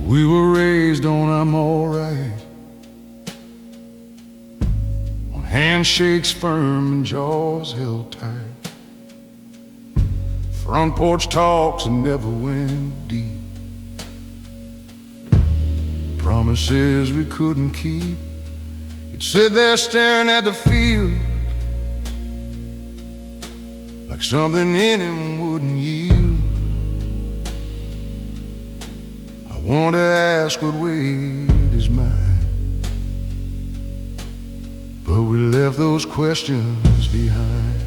We were raised on I'm alright, on handshakes firm and jaws held tight, front porch talks that never went deep, promises we couldn't keep. You'd sit there staring at the field like something in him wouldn't yield. I want to ask what weight is mine, but we left those questions behind.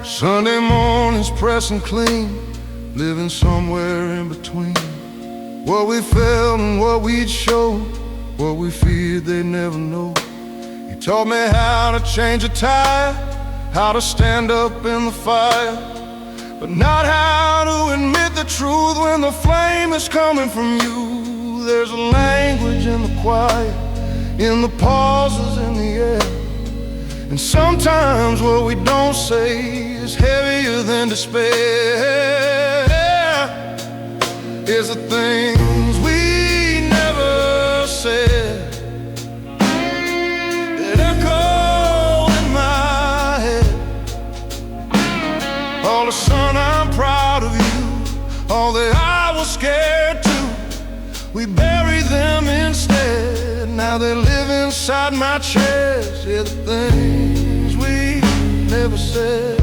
Sunday mornings pressing clean, living somewhere in between what we felt and what we'd show, what we feared they'd never know. He taught me how to change a tire, how to stand up in the fire, but not how to admit the truth when the flame is coming from you. There's a language in the quiet, in the pauses in the air, and sometimes what we don't say is heavier than despair. It's the things we never said that echo in my head. All the son, I'm proud of you, all that I was scared to, we buried them instead. Now they live inside my chest. Yeah, the things we never said.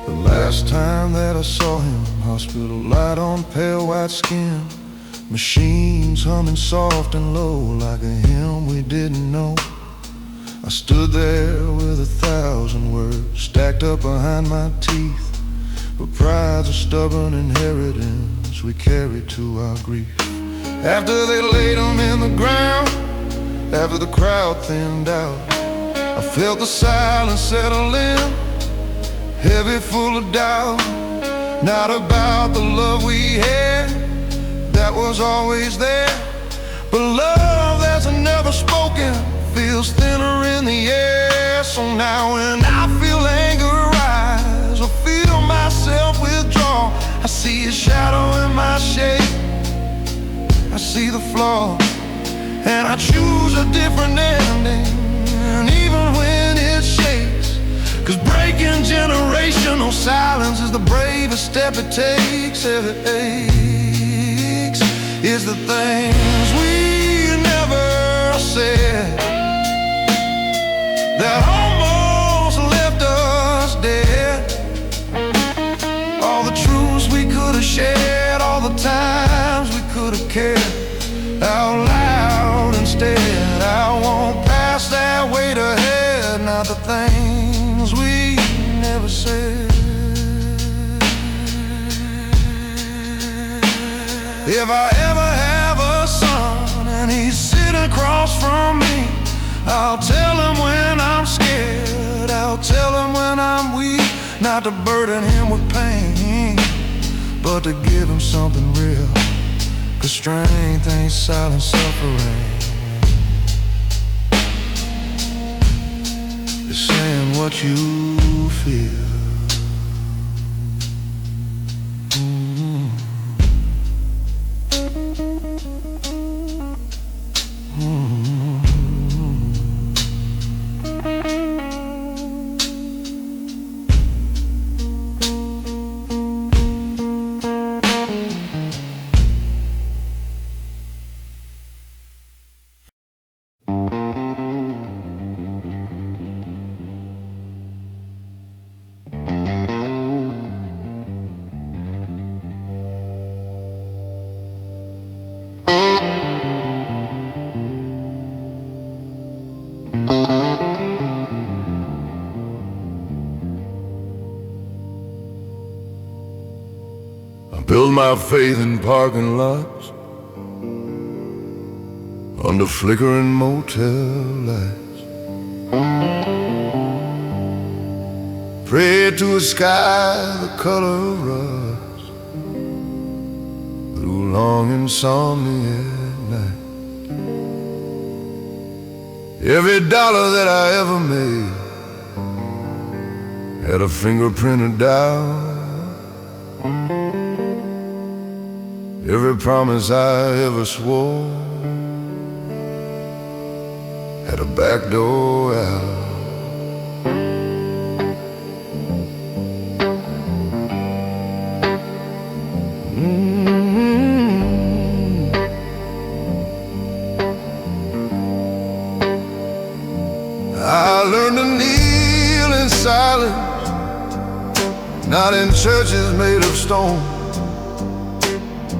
The last time that I saw him, hospital light on pale white skin, machines humming soft and low like a hymn we didn't know. I stood there with 1,000 words stacked up behind my teeth, but pride's a stubborn inheritance we carry to our grief. After they laid him in the ground, after the crowd thinned out, I felt the silence settle in, heavy, full of doubt. Not about the love we had that was always there, but love that's never spoken feels thinner in the air. So now when I feel anger rise or feel myself withdraw, I see a shadow in my shape, I see the flaw, and I choose a different ending, and even when it shakes. 'Cause breaking generational silence is the bravest step it takes. It aches. It's the things we never said that almost left us dead. All the truths we could have shared, all the times we could have cared out loud instead. I won't pass that weight ahead, not the things we never said. If I ever have a son and he's sitting across from me, I'll tell him when I'm scared, I'll tell him when I'm weak, not to burden him with pain, but to give him something real. 'Cause strength ain't silent suffering, it's saying what you feel. Build my faith in parking lots, under flickering motel lights. Prayed to a sky the color of rust through long insomnia at night. Every dollar that I ever made had a fingerprint of doubt. Every promise I ever swore had a back door out. I learned to kneel in silence, not in churches made of stone,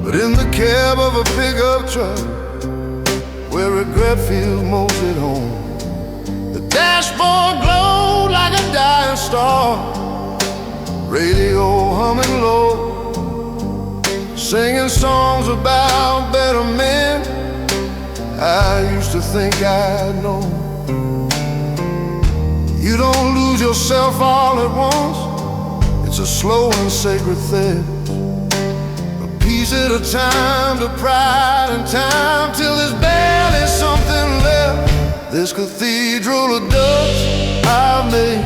but in the cab of a pickup truck where regret feels most at home. The dashboard glowed like a dying star, radio humming low, singing songs about better men I used to think I'd known. You don't lose yourself all at once, it's a slow and sacred theft. A piece at a time to pride and time, till there's barely something left. This cathedral of dust I've made,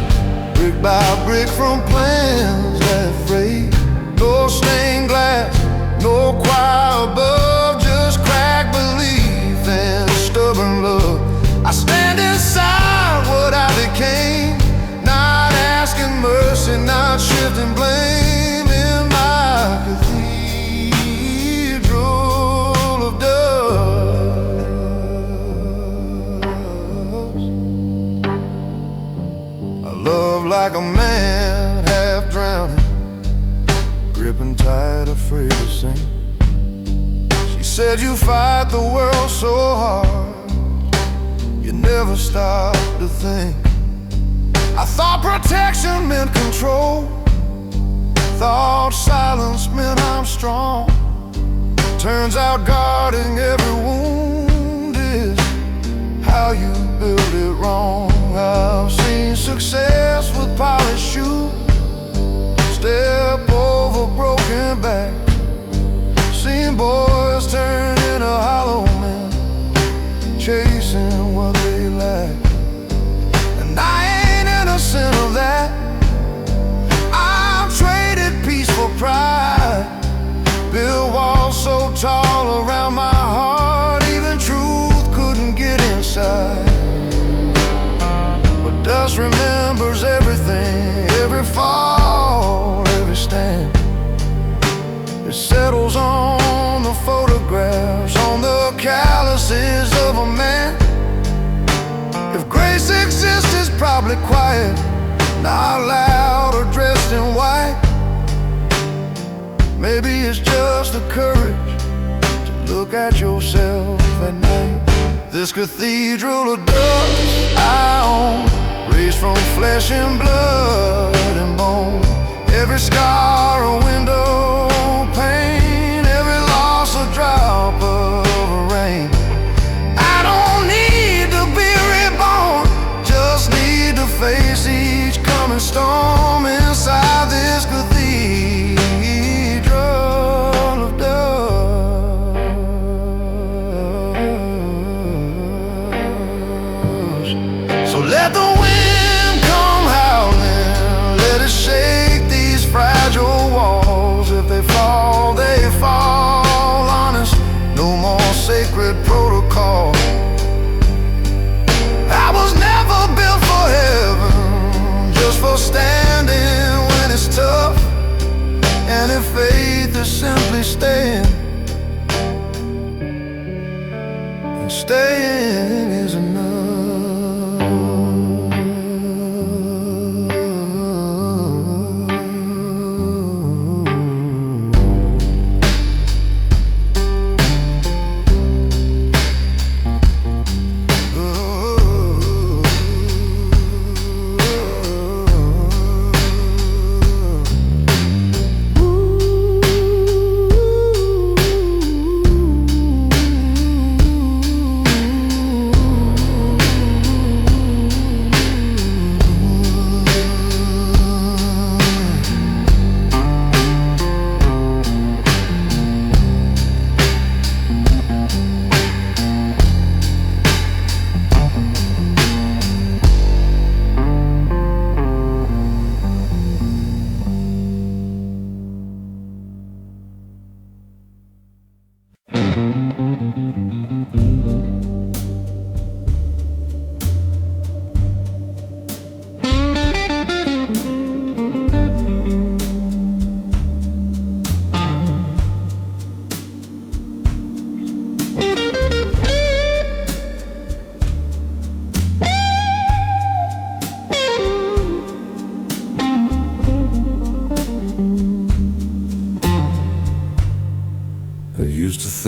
brick by brick from plans that frayed. No stained glass, no choir above, just cracked belief and stubborn love. I stand inside what I became, not asking mercy, not shifting blame, in my cathedral of dust. I love like a man half drowning, gripping tight, afraid to sink. She said you fight the world so hard, you never stop to think. I thought protection meant control, thought silence meant I'm strong. Turns out guarding every wound is how you build it wrong. I've seen success with polished shoes step over broken back, seen boys turn into hollow men, chasing what they lack. And I ain't innocent of that. I've traded peace for pride, built walls so tall around my heart, even truth couldn't get inside. But dust remembers everything, every fall, every stand. It settles on the photographs, on the calluses of a man. If grace exists, it's probably quiet, not loud or dressed in white. Maybe it's just the courage to look at yourself at night. This cathedral of dust I own, raised from flesh and blood and bone. Every scar a window pane, every loss a drop of rain. I don't need to be reborn, just need to face each coming storm inside this cathedral of dust. So let the wind come howling, let it shake these fragile walls. If they fall, they fall honest, no more sacred protocol. I was never built for heaven, just for standing when it's tough. And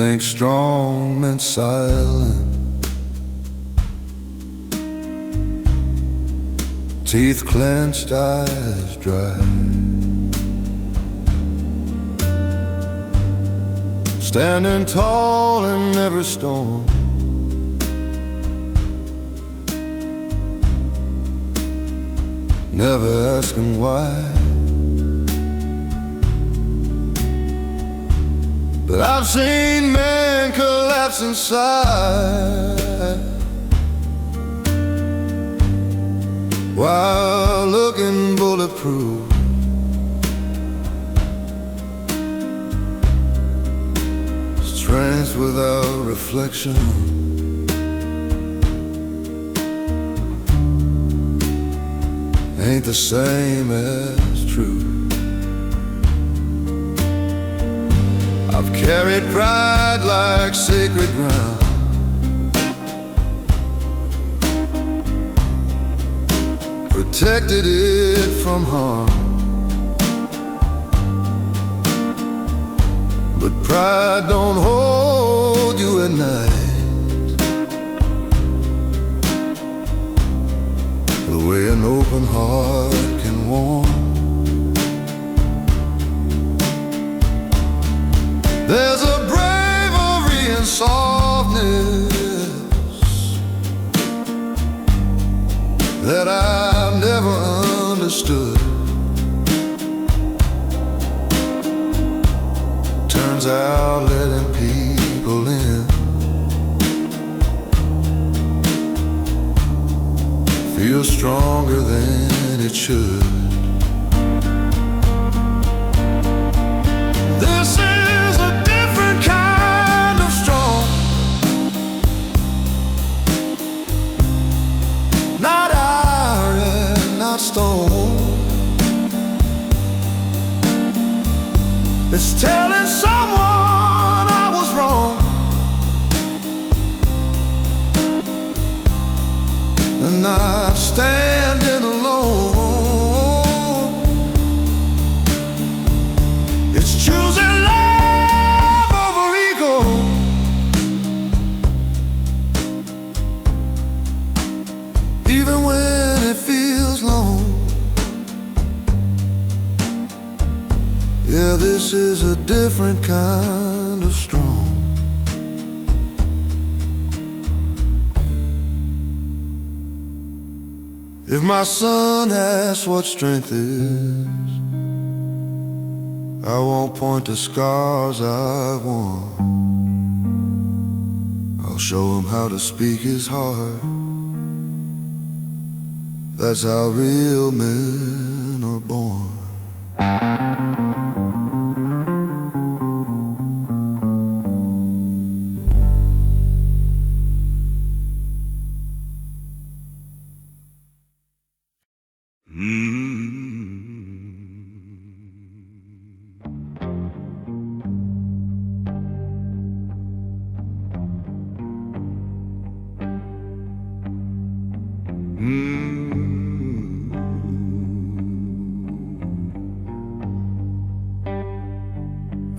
think strong meant silent. Teeth clenched, eyes dry. Standing tall in every storm. Never asking why. But I've seen men collapse inside while looking bulletproof. Strength without reflection. Ain't the same as truth. I've carried pride like sacred ground. Protected it from harm. But pride don't hold you at night the way an open heart can warm. There's a bravery and softness that I've never understood. Turns out letting people in feels stronger than it should. This is a different kind of strong. Not iron, not stone. It's telling someone I was wrong, and not standing alone. It's choosing love over ego. Even when it feels long. Yeah, this is a different kind of strong. If my son asks what strength is, I won't point to scars I've worn. I'll show him how to speak his heart. That's how real men are born.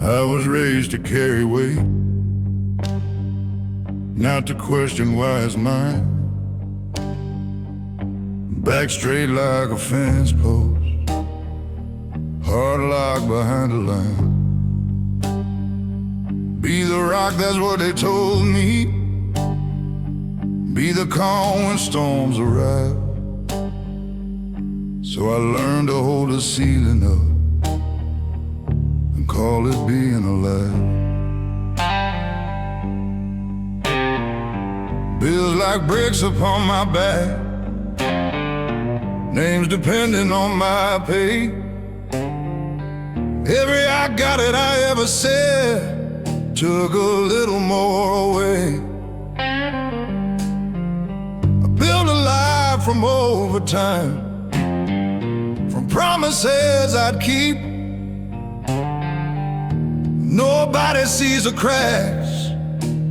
I was raised to carry weight, not to question why it's mine. Back straight like a fence post, hard locked behind a line. Be the rock, that's what they told me. Be the calm when storms arrive. So I learned to hold the ceiling up, call it being alive. Bills like bricks upon my back, names depending on my pay. Every I got it I ever said took a little more away. I built a life from overtime, from promises I'd keep. Nobody sees the cracks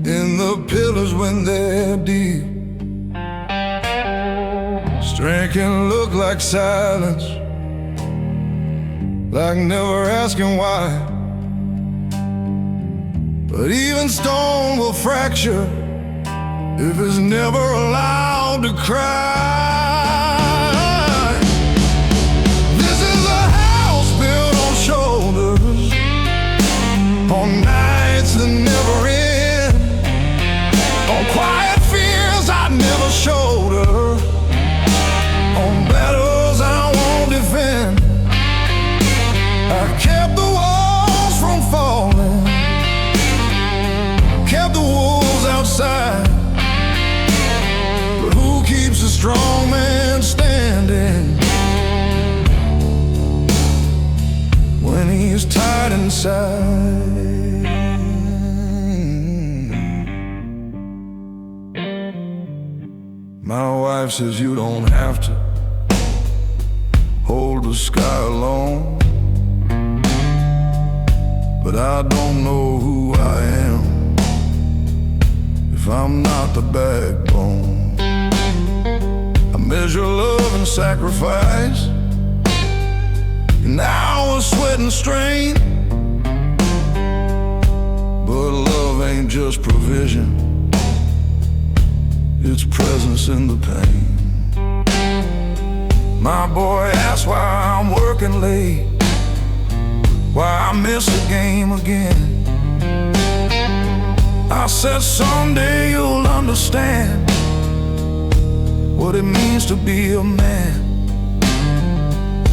in the pillars when they're deep. Strength can look like silence, like never asking why. But even stone will fracture if it's never allowed to cry. This is a house built on shoulders, on nights that never end, on quiet fears I never showed her, on battles I won't defend. I kept the walls from falling, kept the wolves outside. But who keeps a strong man standing when he's tied inside? My wife says you don't have to hold the sky alone, but I don't know who I am if I'm not the backbone. I measure love and sacrifice, and hours, sweat and strain. But love ain't just provision, it's presence in the pain. My boy asks why I'm working late, why I miss the game again. I said someday you'll understand what it means to be a man.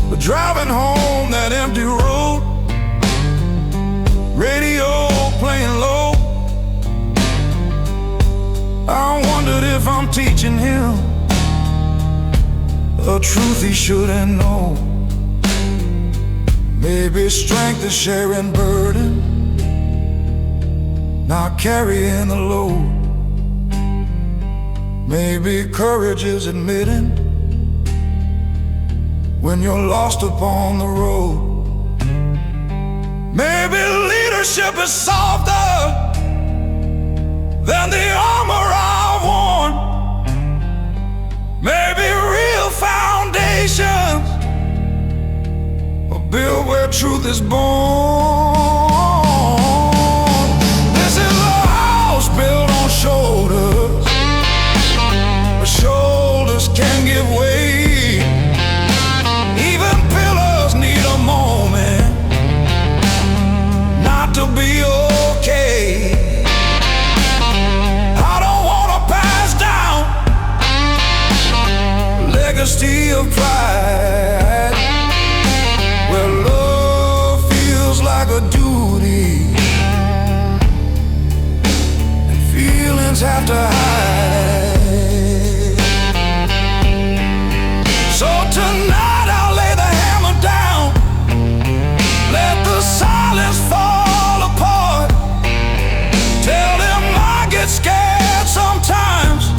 But driving home that empty road, radio playing low, I wondered if I'm teaching him a truth he shouldn't know. Maybe strength is sharing burden, not carrying the load. Maybe courage is admitting when you're lost upon the road. Maybe leadership is softer than the armor I've worn. Maybe real foundations are built where truth is born. This is a house built on shoulders, but shoulders can give way. Even pillars need a moment not to be okay. I don't wanna pass down legacy of pride, where love feels like a duty and feelings have to hide. So tonight I'll lay the hammer down, let the silence fall apart. Tell them I get scared sometimes,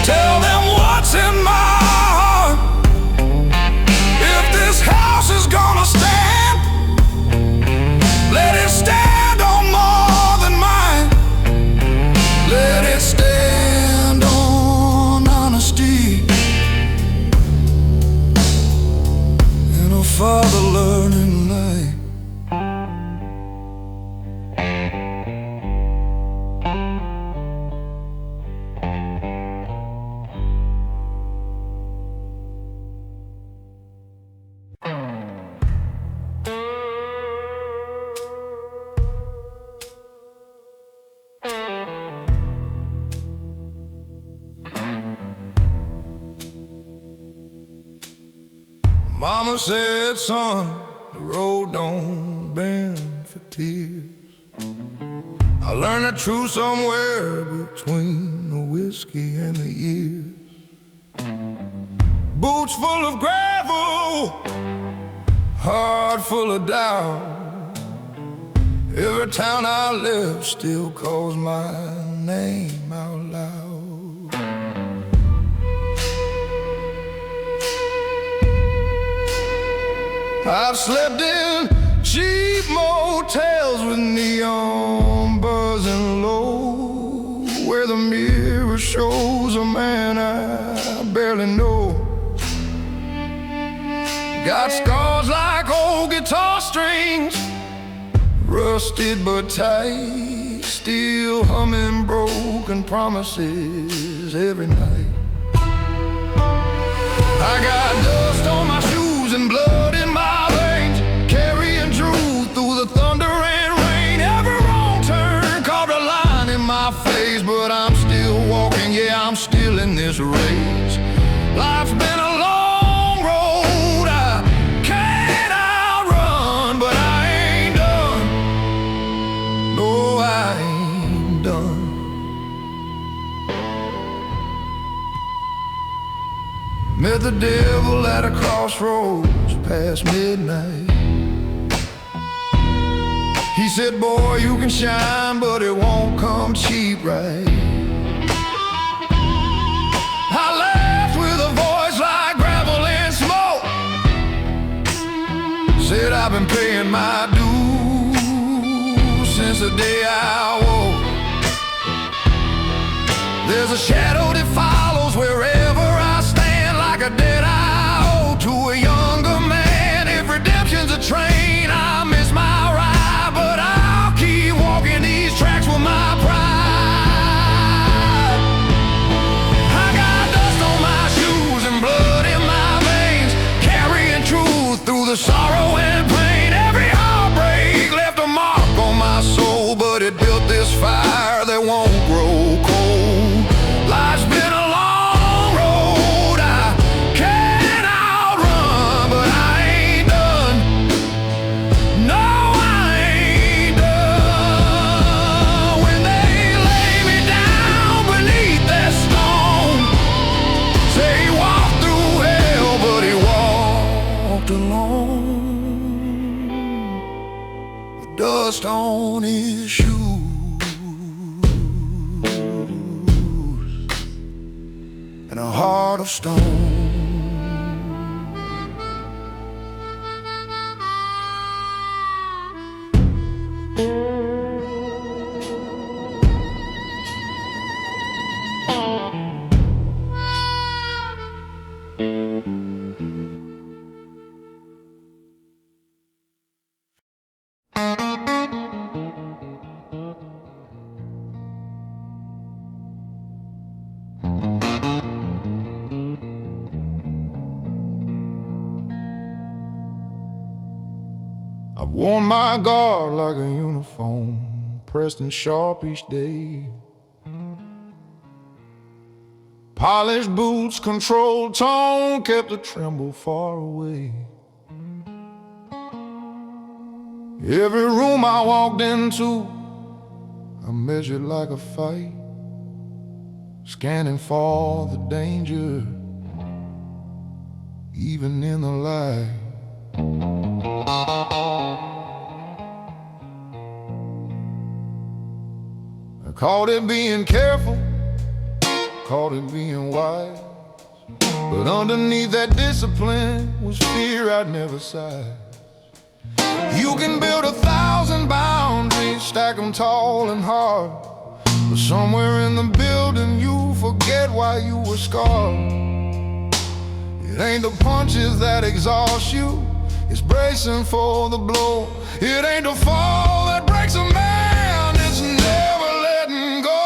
tell them what's in my heart. If this house is gonna stand, let it stand on more than mine. Let it stand on honesty and a father learning life. Mama said, son, the road don't bend for tears. I learned the truth somewhere between the whiskey and the years. Boots full of gravel, heart full of doubt. Every town I live still calls my name out loud. I've slept in cheap motels with neon buzzing low, where the mirror shows a man I barely know. Got scars like old guitar strings, rusted but tight, still humming broken promises every night. I got dust on my shoes and blood in my veins, carrying truth through the thunder and rain. Every wrong turn caught a line in my face, but I'm still walking, yeah, I'm still in this race. Life's been a long road I can't outrun, but I ain't done. No, I ain't done. Met the devil at a crossroads past midnight. He said, boy, you can shine, but it won't come cheap, right? I laughed with a voice like gravel and smoke. Said, I've been paying my dues since the day I woke. There's a shadow that follows wherever I stand, like a dead eye owe to a younger man. If redemption's a train, I miss my ride, but I'll keep walking these tracks with my pride. I got dust on my shoes and blood in my veins, carrying truth through the sorrow and pain. Every heartbreak left a mark on my soul, but it built this fire that won't grow cold. Life's been a long road I can't outrun, but I ain't done. No, I ain't done. When they lay me down beneath that stone, say he walked through hell, but he walked alone, with dust on his shoes and a heart of stone. I've worn my guard like a uniform, pressed and sharp each day. Polished boots, controlled tone, kept the tremble far away. Every room I walked into, I measured like a fight, scanning for the danger, even in the light. I called it being careful, called it being wise, but underneath that discipline was fear I'd never size. You can build 1,000 boundaries, stack them tall and hard, but somewhere in the building you forget why you were scarred. It ain't the punches that exhaust you, it's bracing for the blow. It ain't the fall that breaks a man, it's never letting go.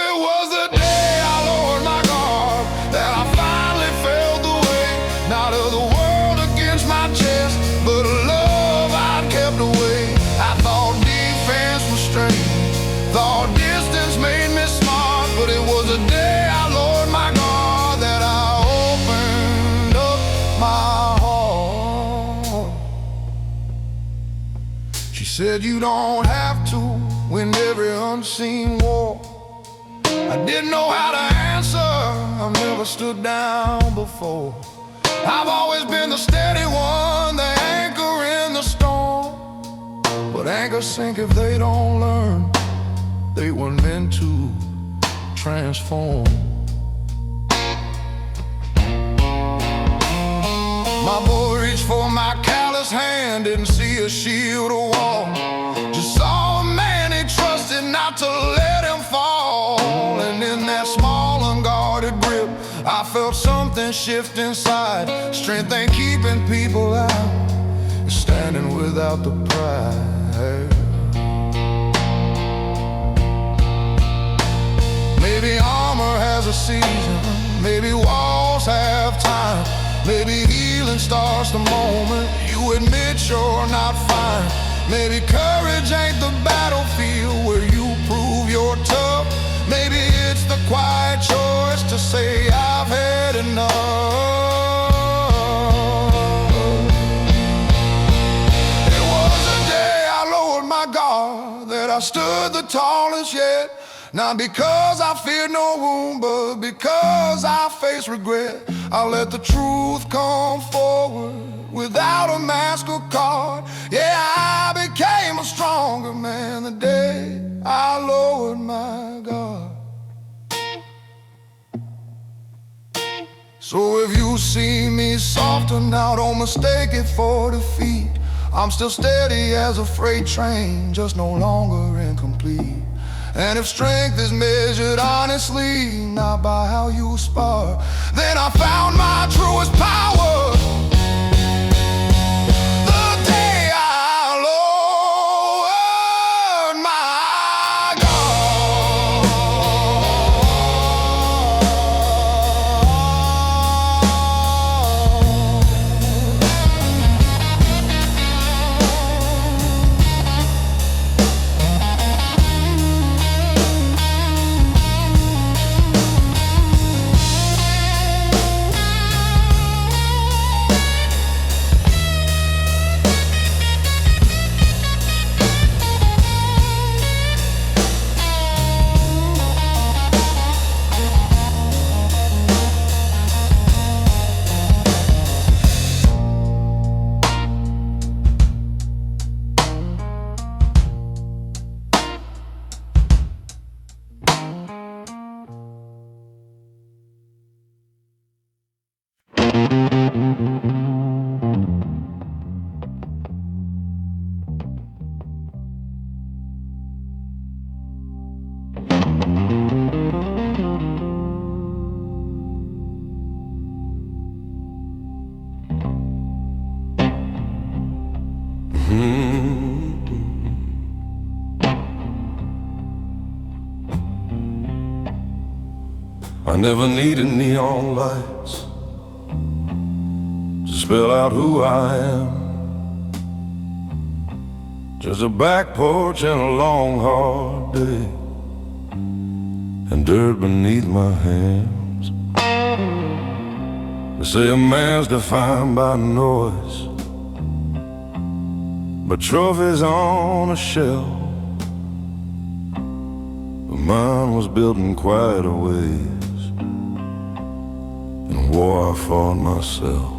It was the day I lowered my guard that I finally felt the weight, not of the world against my chest, but a love I'd kept away. I thought defense was strength, thought distance made me smart, but it was the day I lowered my guard that I opened up my heart. She said you don't have to win every unseen war. I didn't know how to answer, I've never stood down before. I've always been the steady one, the anchor in the storm, but anchors sink if they don't learn. They weren't meant to transform. My boy reached for my callous hand, didn't see a shield or wall, just saw a man he trusted not to let him fall. And in that small unguarded grip, I felt something shift inside. Strength ain't keeping people out, is standing without the pride. Maybe armor has a season, maybe walls have time, maybe healing starts the moment you admit you're not fine. Maybe courage ain't the battlefield where you prove you're tough. Maybe it's the quiet choice to say I've had enough. It was the day I lowered my guard that I stood the tallest yet. Not because I feared no wound, but because I faced regret. I let the truth come forward without a mask or card. Yeah, I became a stronger man the day I lowered my guard. So if you see me softer now, don't mistake it for defeat. I'm still steady as a freight train, just no longer incomplete. And if strength is measured honestly, not by how you spar, then I found my truest power the day I lowered my guard. I never needed neon lights to spell out who I am. Just a back porch and a long hard day, and dirt beneath my hands. They say a man's defined by noise, but trophies on a shelf. But mine was built in quieter ways, in a war I fought myself.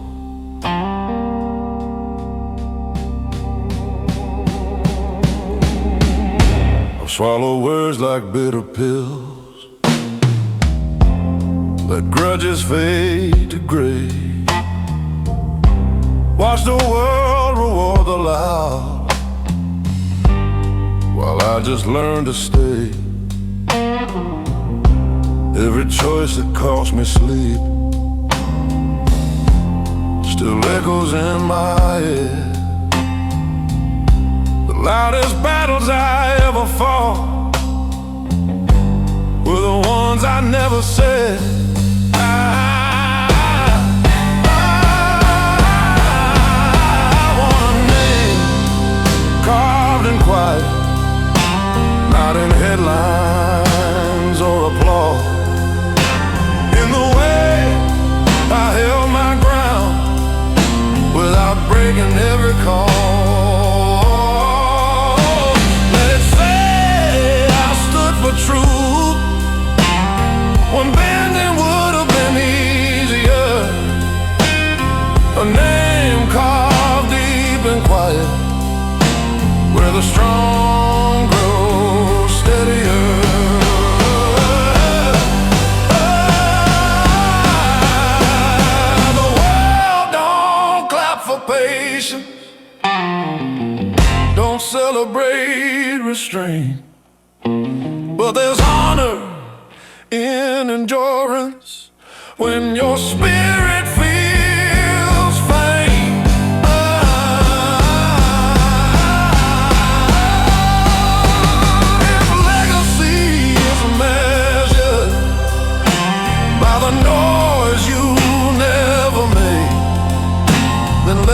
I've swallowed words like bitter pills, let grudges fade to gray, watch the world reward the loud, while I just learned to stay. Every choice that cost me sleep still echoes in my head. The loudest battles I ever fought were the ones I never said. I want a name carved in quiet, not in headlines or applause. In the way I held my ground without breaking every call. Let it say I stood for truth when bending would have been easier. A name carved deep and quiet, where the strong grow steadier. The world don't clap for patience, don't celebrate restraint, but there's honor in endurance when your spirit feels faint.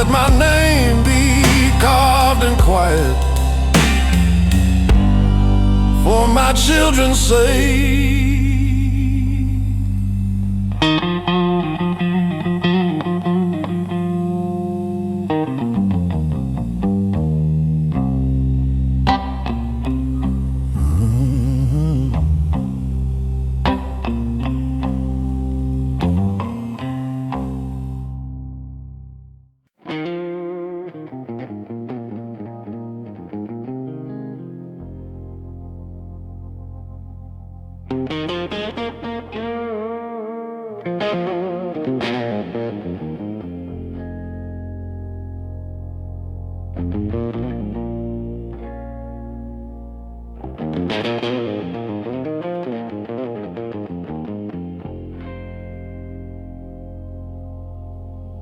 let my name be carved in quiet for my children's sake.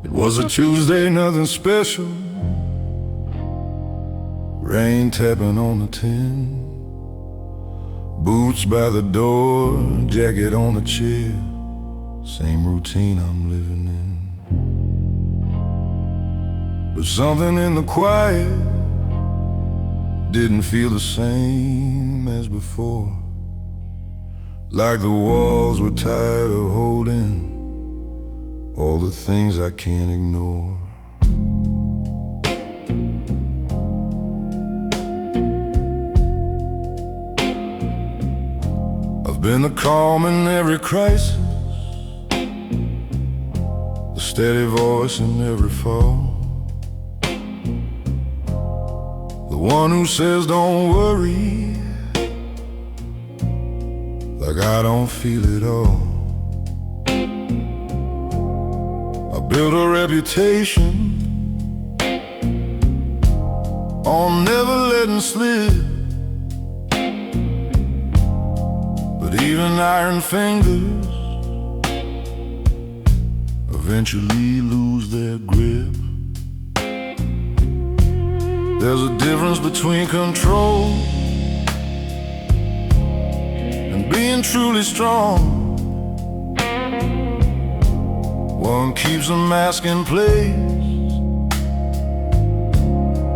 It was a Tuesday, nothing special. Rain tapping on the tin. Boots by the door, jacket on the chair. Same routine I'm living in. But something in the quiet didn't feel the same as before. Like the walls were tired of holding all the things I can't ignore. I've been the calm in every crisis, the steady voice in every fall, the one who says don't worry, like I don't feel it all. Built a reputation on never letting slip, but even iron fingers eventually lose their grip. There's a difference between control and being truly strong. One keeps a mask in place,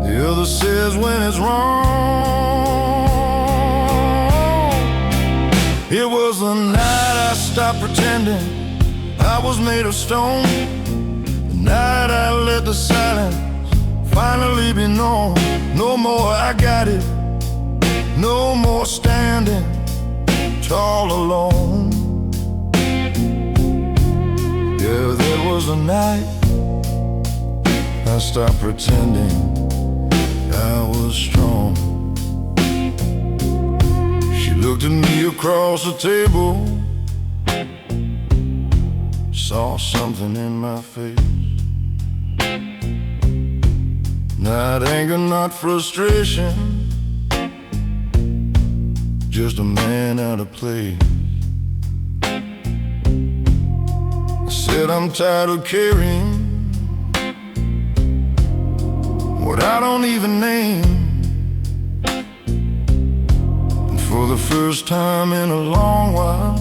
the other says when it's wrong. It was the night I stopped pretending I was made of stone, the night I let the silence finally be known. No more I got it, no more standing tall alone. Yeah, there was a night I stopped pretending I was strong. She looked at me across the table, saw something in my face. Not anger, not frustration, just a man out of place. Said I'm tired of carrying what I don't even name. And for the first time in a long while,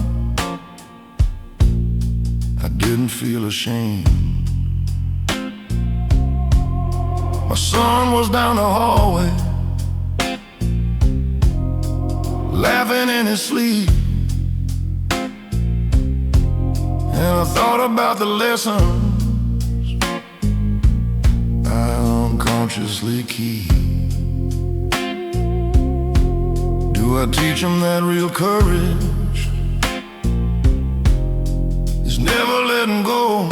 I didn't feel ashamed. My son was down the hallway, laughing in his sleep. And I thought about the lessons I unconsciously keep. Do I teach them that real courage is never letting go?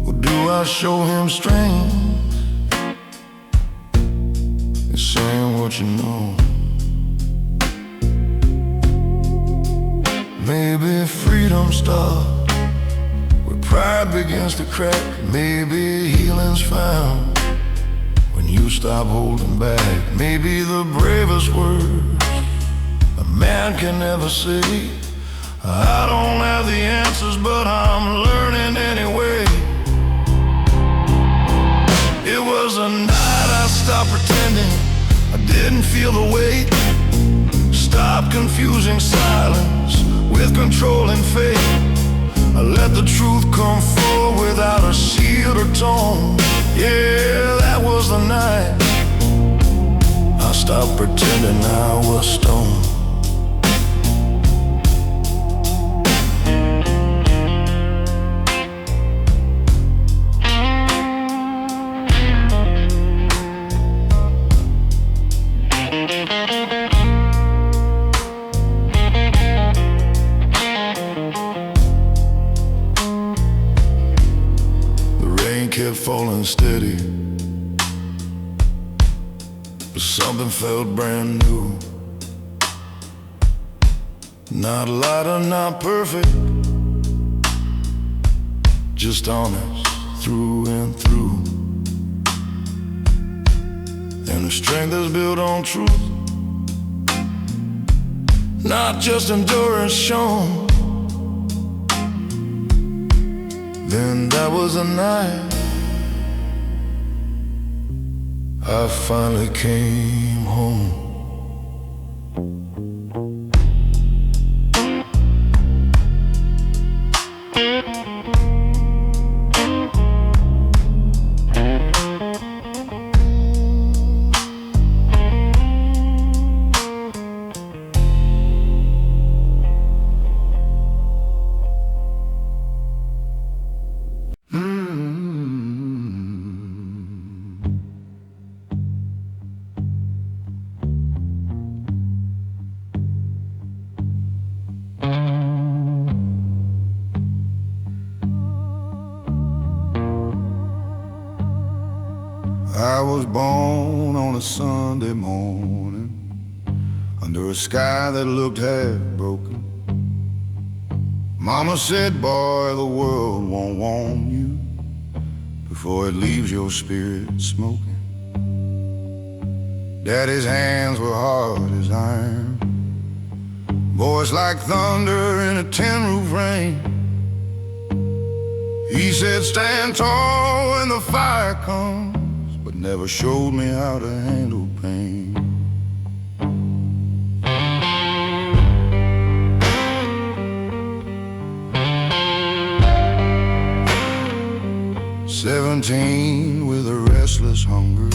Or do I show him strength is saying what you know? Maybe freedom starts where pride begins to crack. Maybe healing's found when you stop holding back. Maybe the bravest words a man can ever say. I don't have the answers, but I'm learning anyway. It was a night I stopped pretending I didn't feel the weight. Stop confusing silence with control and faith. I let the truth come forward without Stop pretending I was stoned. Kept falling steady, but something felt brand new. Not lighter, not perfect, just honest through and through. And the strength is built on truth, not just endurance shown. Then that was a night I finally came home. I was born on a Sunday morning under a sky that looked half broken. Mama said, boy, the world won't warm you before it leaves your spirit smoking. Daddy's hands were hard as iron, voice like thunder in a tin-roof rain. He said, stand tall when the fire comes, but never showed me how to handle pain. 17 with a restless hunger,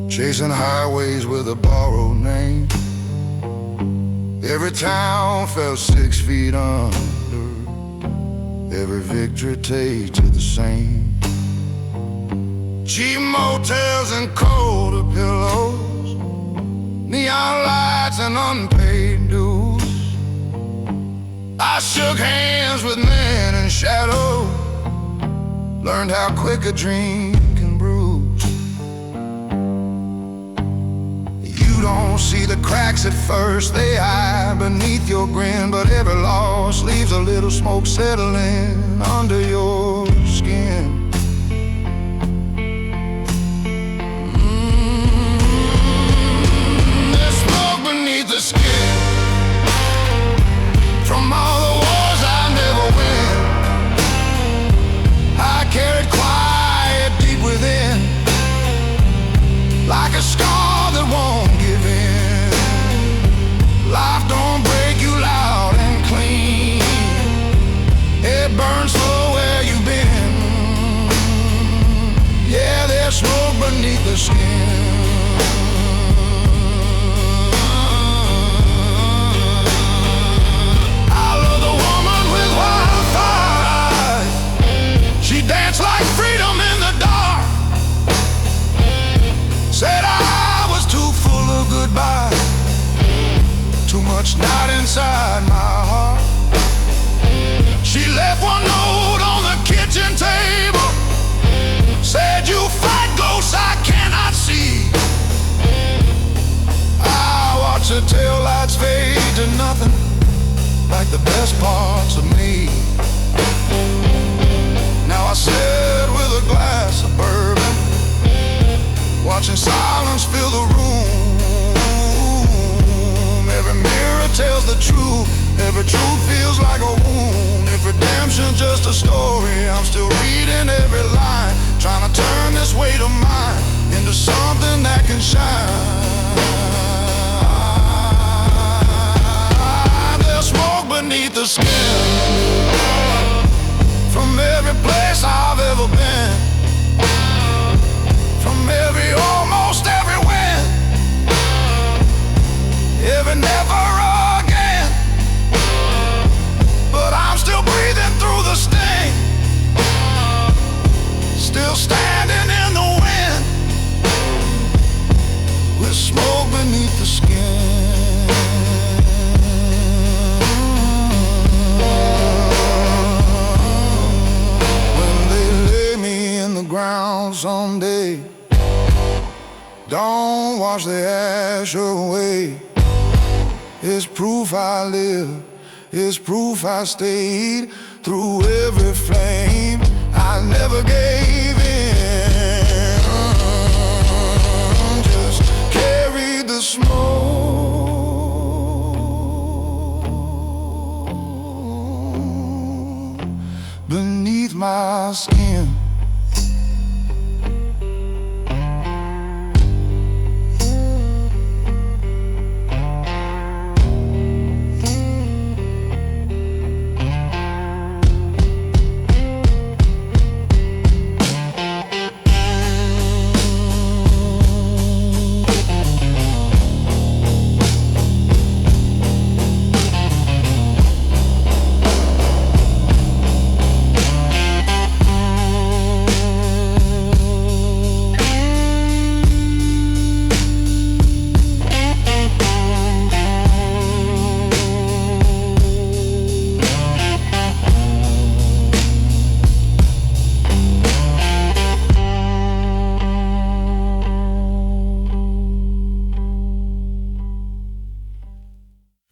chasing highways with a borrowed name. Every town felt 6 feet under, every victory tasted the same. Cheap motels and colder pillows, neon lights and unpaid dues. I shook hands with men in shadow, learned how quick a dream can bruise. You don't see the cracks at first, they hide beneath your grin, but every loss leaves a little smoke settling under your skin. There's smoke beneath the skin from all the wars I never win. I carried quiet deep within, like a scar that won't give in. Life don't break you loud and clean, it burns slow where you've been. Yeah, there's smoke beneath the skin. She danced like freedom in the dark, said I was too full of goodbye, too much night inside my heart. She left one note on the kitchen table, said you fight ghosts I cannot see. I watch the taillights fade to nothing, like the best parts of me. Now I sit with a glass of bourbon, watching silence fill the room. Every mirror tells the truth, every truth feels like a wound. If redemption's just a story, I'm still reading every line, trying to turn this weight of mine into something that can shine. There's smoke beneath the skin from every place I've ever been, from almost every win. someday. Don't wash the ash away. It's proof I live, it's proof I stayed through every flame. I never gave in, just carried the smoke beneath my skin.